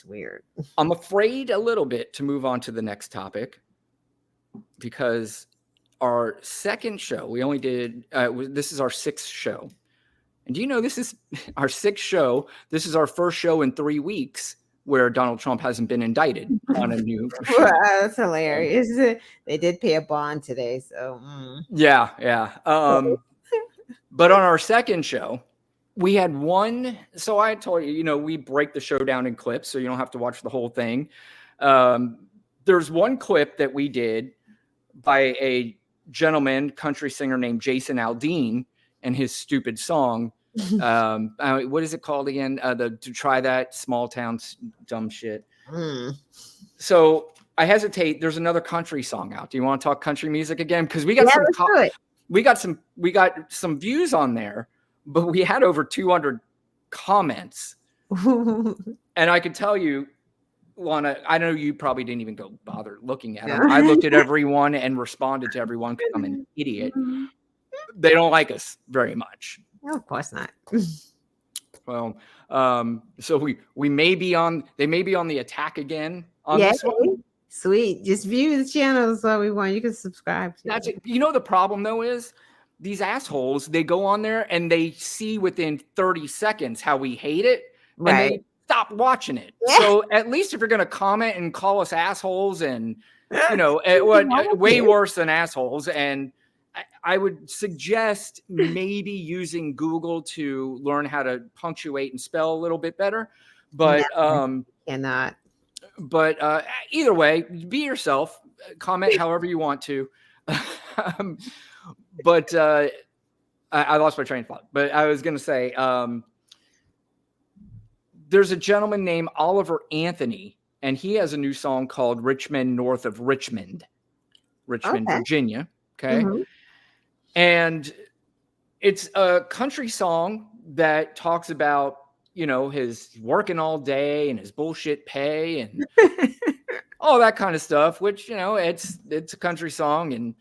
weird. I'm afraid a little bit to move on to the next topic because our second show, we only did, this is our sixth show. And do you know this is our sixth show? This is our first show in 3 weeks where Donald Trump hasn't been indicted on a new show. Wow, that's hilarious. They did pay a bond today, so yeah. But on our second show, we had one. So I told you, we break the show down in clips, so you don't have to watch the whole thing. There's one clip that we did by a gentleman, country singer named Jason Aldean, and his stupid song. What is it called again? To try that small town dumb shit. So I hesitate. There's another country song out. Do you want to talk country music again? Because we got we got some views on there, but we had over 200 comments. And I can tell you, Lana, I know you probably didn't even go bother looking at them. I looked at everyone and responded to everyone because I'm an idiot. They don't like us very much. No, of course not. Well, so we may be on. They may be on the attack again on this one. Sweet. Just view the channel so everyone you can subscribe to. That's it. The problem though is these assholes. They go on there and they see within 30 seconds how we hate it, and they stop watching it. Yeah. So at least if you're going to comment and call us assholes, and way worse than assholes, and I would suggest maybe using Google to learn how to punctuate and spell a little bit better. But cannot. But either way, be yourself. Comment however you want to. But I lost my train of thought. But I was going to say, there's a gentleman named Oliver Anthony, and he has a new song called "Men North of Richmond," Virginia. Okay. Mm-hmm. And it's a country song that talks about, his working all day and his bullshit pay and all that kind of stuff, which, it's a country song, and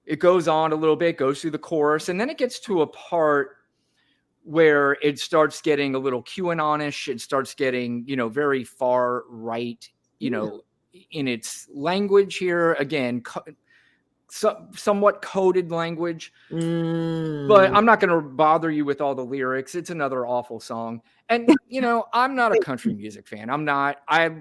it goes on a little bit, goes through the chorus, and then it gets to a part where it starts getting a little QAnon-ish. It starts getting, very far right, in its language here. Again, somewhat coded language, but I'm not going to bother you with all the lyrics. It's another awful song. And, I'm not a country music fan.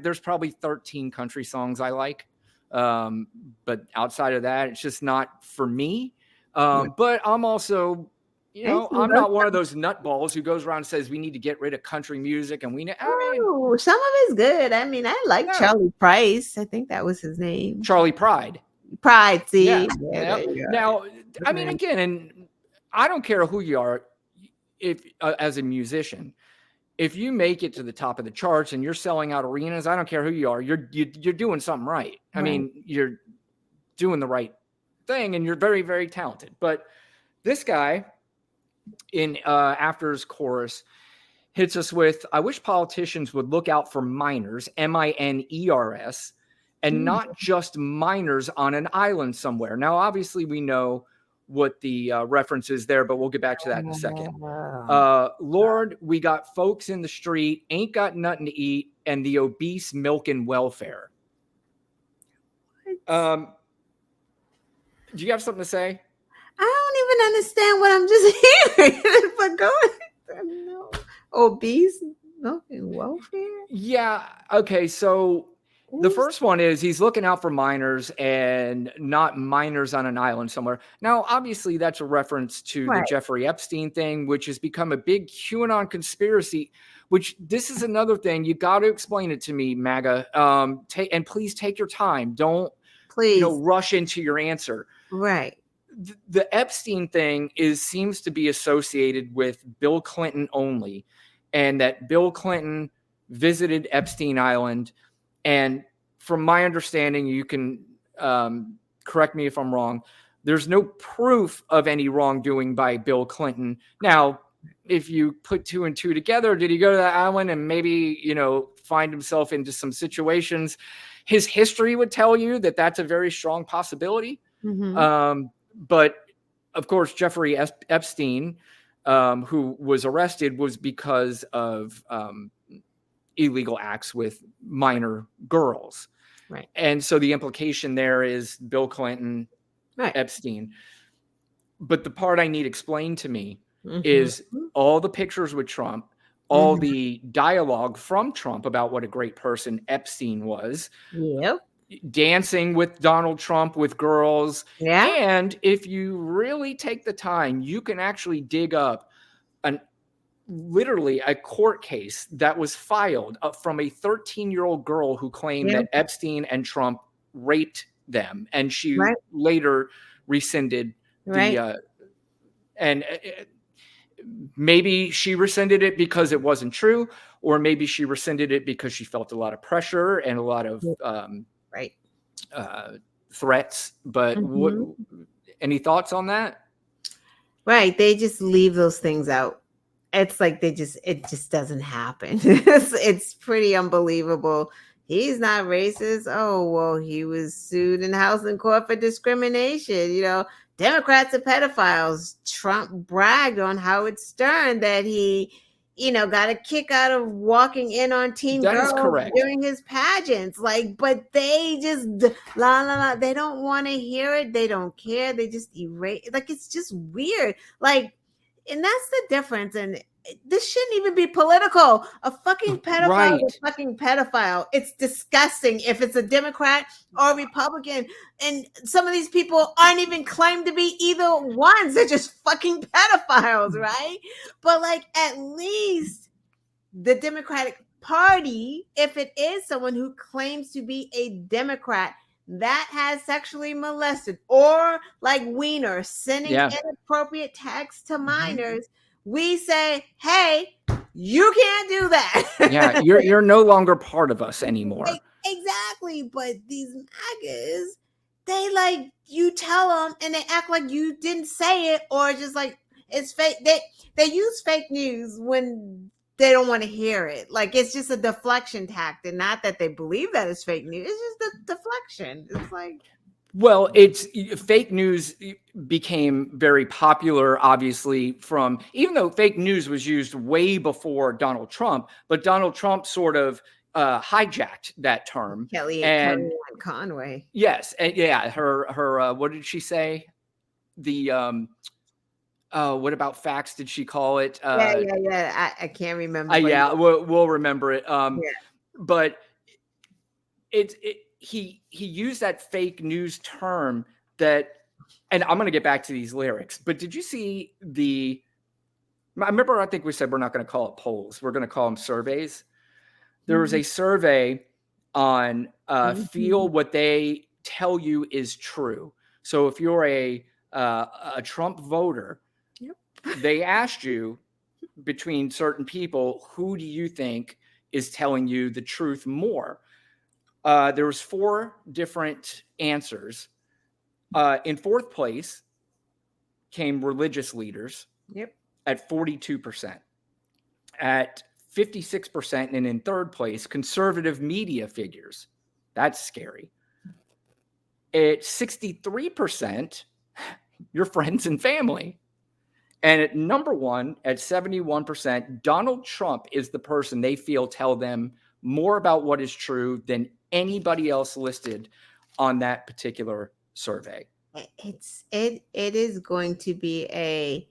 There's probably 13 country songs I like. But outside of that, it's just not for me. But I'm also, I'm not one of those nutballs who goes around and says we need to get rid of country music. And some of it's good. I mean, I like Charlie Price. I think that was his name. Charlie Pride. See? Yeah. Now, I mean, again, and I don't care who you are, if as a musician, if you make it to the top of the charts and you're selling out arenas, I don't care who you are, you're doing something right. I mean, you're doing the right thing, and you're very, very talented. But this guy, in after his chorus, hits us with, "I wish politicians would look out for minors, MINERS, and not just minors on an island somewhere." Now, obviously, we know what the reference is there, but we'll get back to that in a second. "Lord, we got folks in the street, ain't got nothing to eat, and the obese milking welfare." Do you have something to say? I don't even understand what I'm just hearing. But go ahead. No. Obese milking welfare? Yeah. Okay. So the first one is he's looking out for minors and not minors on an island somewhere. Now, obviously, that's a reference to the Jeffrey Epstein thing, which has become a big QAnon conspiracy, which this is another thing. You got to explain it to me, MAGA. And please take your time. Don't rush into your answer. Right. The Epstein thing seems to be associated with Bill Clinton only, and that Bill Clinton visited Epstein Island. And from my understanding, you can correct me if I'm wrong, there's no proof of any wrongdoing by Bill Clinton. Now, if you put 2 and 2 together, did he go to that island and maybe, find himself into some situations? His history would tell you that that's a very strong possibility. Mm-hmm. But of course, Jeffrey Epstein, who was arrested, was because of illegal acts with minor girls. Right. And so the implication there is Bill Clinton, Right. Epstein. But the part I need explained to me Mm-hmm. is all the pictures with Trump, all Mm-hmm. the dialogue from Trump about what a great person Epstein was, Yep. dancing with Donald Trump with girls. Yeah. And if you really take the time, you can actually dig up literally a court case that was filed from a 13-year-old girl who claimed Yeah. that Epstein and Trump raped them, and she Right. later rescinded Right. the and maybe she rescinded it because it wasn't true, or maybe she rescinded it because she felt a lot of pressure and a lot of Right. threats. But what? Mm-hmm. Any thoughts on that? Right. They just leave those things out. It's like it just doesn't happen. It's pretty unbelievable. He's not racist. Oh, well, he was sued in House and court for discrimination. Democrats are pedophiles. Trump bragged on Howard Stern that he, got a kick out of walking in on teen That is girls correct. during his pageants. But they just la la la. They don't want to hear it. They don't care. They just erase. It's just weird. And that's the difference. And this shouldn't even be political. A fucking pedophile is a fucking pedophile. It's disgusting if it's a Democrat or a Republican. And some of these people aren't even claimed to be either ones. They're just fucking pedophiles, right? But at least the Democratic Party, if it is someone who claims to be a Democrat that has sexually molested, or like Wiener sending inappropriate texts to minors, we say, hey, you can't do that. Yeah, you're no longer part of us anymore. Exactly. But these MAGAs, they you tell them and they act like you didn't say it, or just it's fake. They use fake news when they don't want to hear it. It's just a deflection tactic. Not that they believe that it's fake news. It's just a deflection. It's well, it's fake news became very popular, obviously, even though fake news was used way before Donald Trump, but Donald Trump sort of hijacked that term. Kellyanne Conway. Yes, and yeah, her what did she say? What about facts did she call it? Yeah. I can't remember. Yeah, we'll remember it. But he used that fake news term that, and I'm going to get back to these lyrics, but did you see I remember, I think we said we're not going to call it polls. We're going to call them surveys. There was a survey on feel what they tell you is true. So if you're a Trump voter, they asked you, between certain people, who do you think is telling you the truth more? There was 4 different answers. In 4th place came religious leaders at 42%. At 56%, and in 3rd place, conservative media figures. That's scary. At 63%, your friends and family. And at number 1, at 71%, Donald Trump is the person they feel tell them more about what is true than anybody else listed on that particular survey. It is going to be a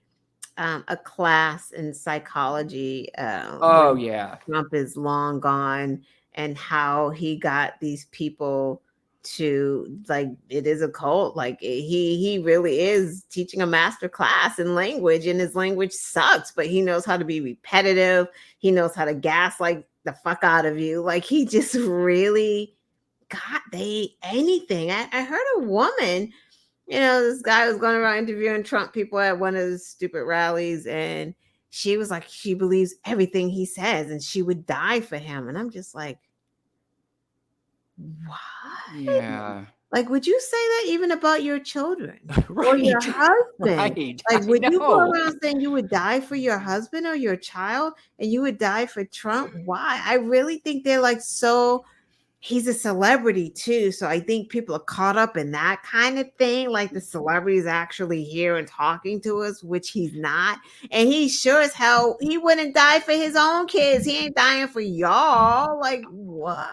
class in psychology. Trump is long gone, and how he got these people to it is a cult. He really is teaching a master class in language, and his language sucks, but he knows how to be repetitive. He knows how to gaslight the fuck out of you. He just really got anything. I heard a woman, this guy was going around interviewing Trump people at one of the stupid rallies, and she was like, she believes everything he says and she would die for him. And I'm just like, what? Yeah. Would you say that even about your children or your husband? Right. Would you go around saying you would die for your husband or your child and you would die for Trump? Why? I really think they're so he's a celebrity too, so I think people are caught up in that kind of thing, like the celebrity's actually here and talking to us, which he's not. And he sure as hell he wouldn't die for his own kids. He ain't dying for y'all. Like what?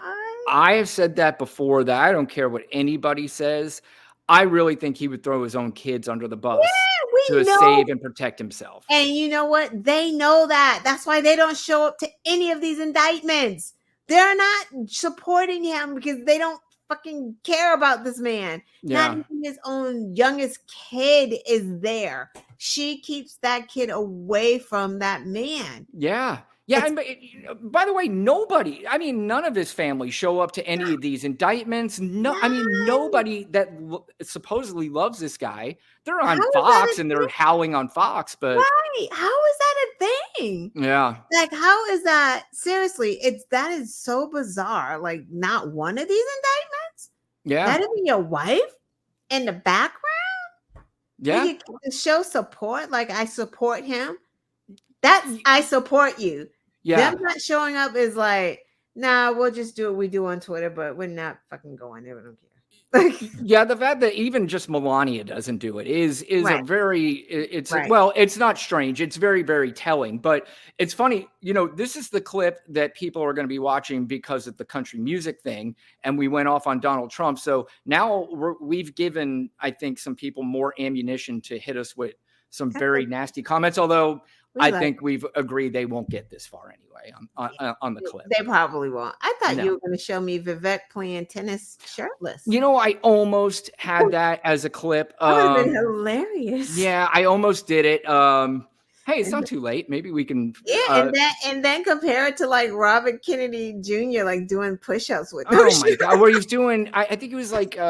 I have said that before, that I don't care what anybody says. I really think he would throw his own kids under the bus Yeah, to we know. save and protect himself. And you know what? They know that. That's why they don't show up to any of these indictments. They're not supporting him because they don't fucking care about this man. Not Yeah. even his own youngest kid is there. She keeps that kid away from that man. Yeah. Yeah. It's And by the way, nobody, I mean, none of his family show up to any of these indictments. No, I mean, not. nobody that supposedly loves this guy. They're How on is that Fox a and they're thing? howling on Fox, but Right. How is that a thing? yeah. Like, how is that? Seriously, it's that is so bizarre. Like, not one of these indictments? Yeah. Not even your wife in the background? Like, Yeah. you can show support, like, I support him. That's I support you. Them Yeah. not showing up is like, nah, we'll just do what we do on Twitter, but we're not fucking going there. We don't care. Like, Yeah, the fact that even just Melania doesn't do it is a right, very it's right. well, it's not strange. It's very, very telling. But it's funny, this is the clip that people are going to be watching because of the country music thing, and we went off on Donald Trump. So now we've given, I think, some people more ammunition to hit us with some That's very okay. nasty comments. Although We I love think we've agreed they won't get this far anyway on the clip. they probably won't. I thought you No. were gonna show me Vivek playing tennis shirtless. I almost had that as a clip. That would have been hilarious. Yeah, I almost did it. Hey, it's And not too late. Maybe we can. yeah, and then compare it to like Robert Kennedy Jr. like doing push-ups with no Oh shoes. my god, where he was doing. I think he was like Sit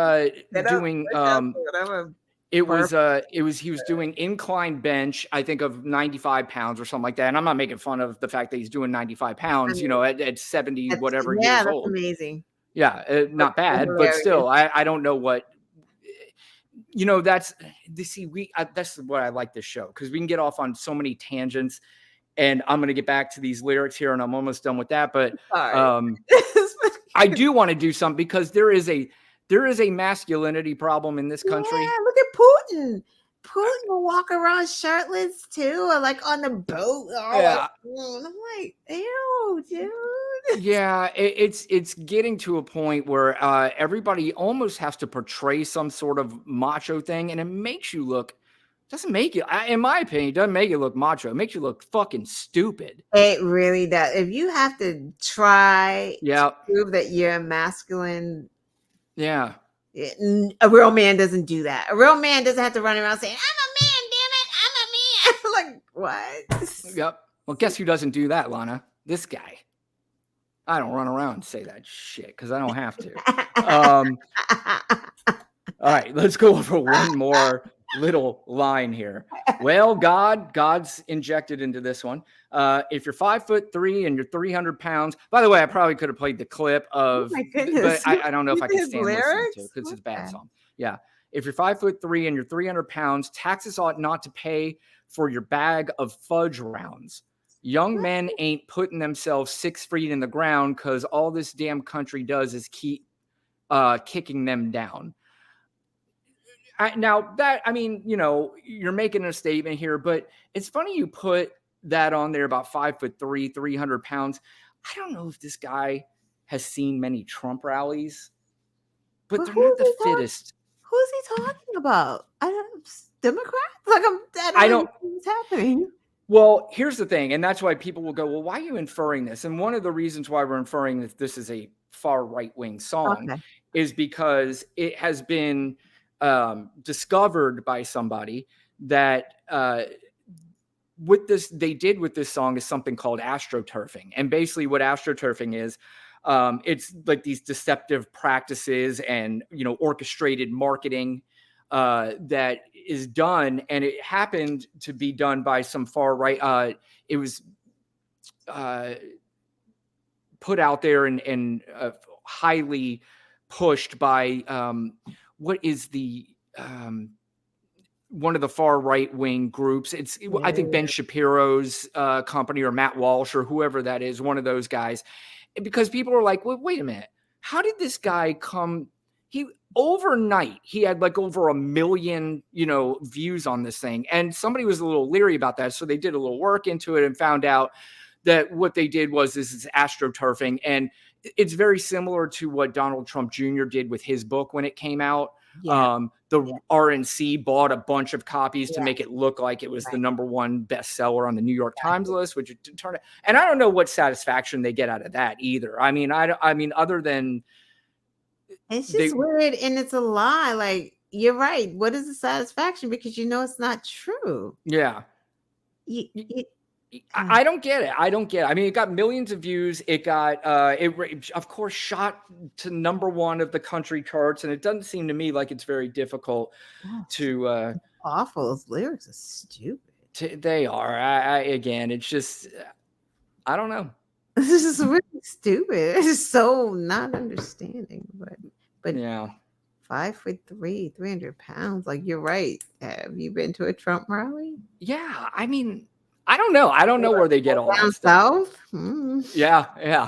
up, doing. push-ups, or whatever. It Perfect. was he was doing incline bench. I think of 95 pounds or something like that. And I'm not making fun of the fact that he's doing 95 I pounds. mean, at 70 whatever years that's old. amazing. Yeah, That's not bad, but hilarious. still, I don't know what. That's see that's what I like this show, because we can get off on so many tangents, and I'm going to get back to these lyrics here, and I'm almost done with that. But Sorry. I do want to do something, because there is a masculinity problem in this Yeah, country. look at Putin. Putin will walk around shirtless too, or like on the boat. Oh, like, Yeah, and I'm like, ew, dude. yeah, it's getting to a point where everybody almost has to portray some sort of macho thing, and it makes you look. Doesn't make you, in my opinion, it doesn't make you look macho. It makes you look fucking stupid. It really does. If you have to try to Yeah, prove that you're masculine, yeah. a real man doesn't do that. A real man doesn't have to run around saying, "I'm a man, damn it, I'm a man." Like what? Yep. Well, guess who doesn't do that, Lana? This guy. I don't run around and say that shit because I don't have to. All right, let's go over one more little line here. Well, God's injected into this one. If you're 5'3" and you're 300 pounds, by the way, I probably could have played the clip Oh of, my but goodness. I don't know if I can His stand listening to it lyrics? because it's a bad Okay. song. Yeah. If you're 5'3" and you're 300 pounds, taxes ought not to pay for your bag of fudge rounds. Young men ain't putting themselves 6 feet in the ground because all this damn country does is keep kicking them down. Now that, I mean, you're making a statement here, but it's funny you put that on there about 5'3", 300 pounds. I don't know if this guy has seen many Trump rallies, but But they're not the fittest. who's he talking about? I don't Democrats? Like I I don't don't. even know what's happening. Well, here's the thing, and that's why people will go, well, why are you inferring this? And one of the reasons why we're inferring that this is a far right-wing song Okay. is because it has been discovered by somebody that they did with this song is something called astroturfing. And basically what astroturfing is, it's like these deceptive practices and, orchestrated marketing that is done, and it happened to be done by some far right. It was put out there and highly pushed by what is the one of the far right wing groups. I think Ben Shapiro's company, or Matt Walsh or whoever that is, one of those guys, because people are like, well, wait a minute. how did this guy come? Overnight, he had like over 1 million, views on this thing. And somebody was a little leery about that. So they did a little work into it and found out that what they did was this is astroturfing. And it's very similar to what Donald Trump Jr. did with his book when it came out. Yeah. The RNC bought a bunch of copies to Yeah. make it look like it was the Right. #1 bestseller on the New York Times list, which it turned out. And I don't know what satisfaction they get out of that either. I mean, other than It's just weird, and it's a lie. Like, you're right. What is the satisfaction? Because it's not true. Yeah. I don't get it. I mean, it got millions of views. It got of course, shot to #1 of the country charts, and it doesn't seem to me like it's very difficult to. Awful. His lyrics are stupid. They are. Again, it's just, I don't know. This is really stupid. It's so not understanding, but yeah. 5'3", 300 pounds. Like, you're right. Have you been to a Trump rally? Yeah, I mean, I don't know. I don't know where they get all that stuff. South? Yeah.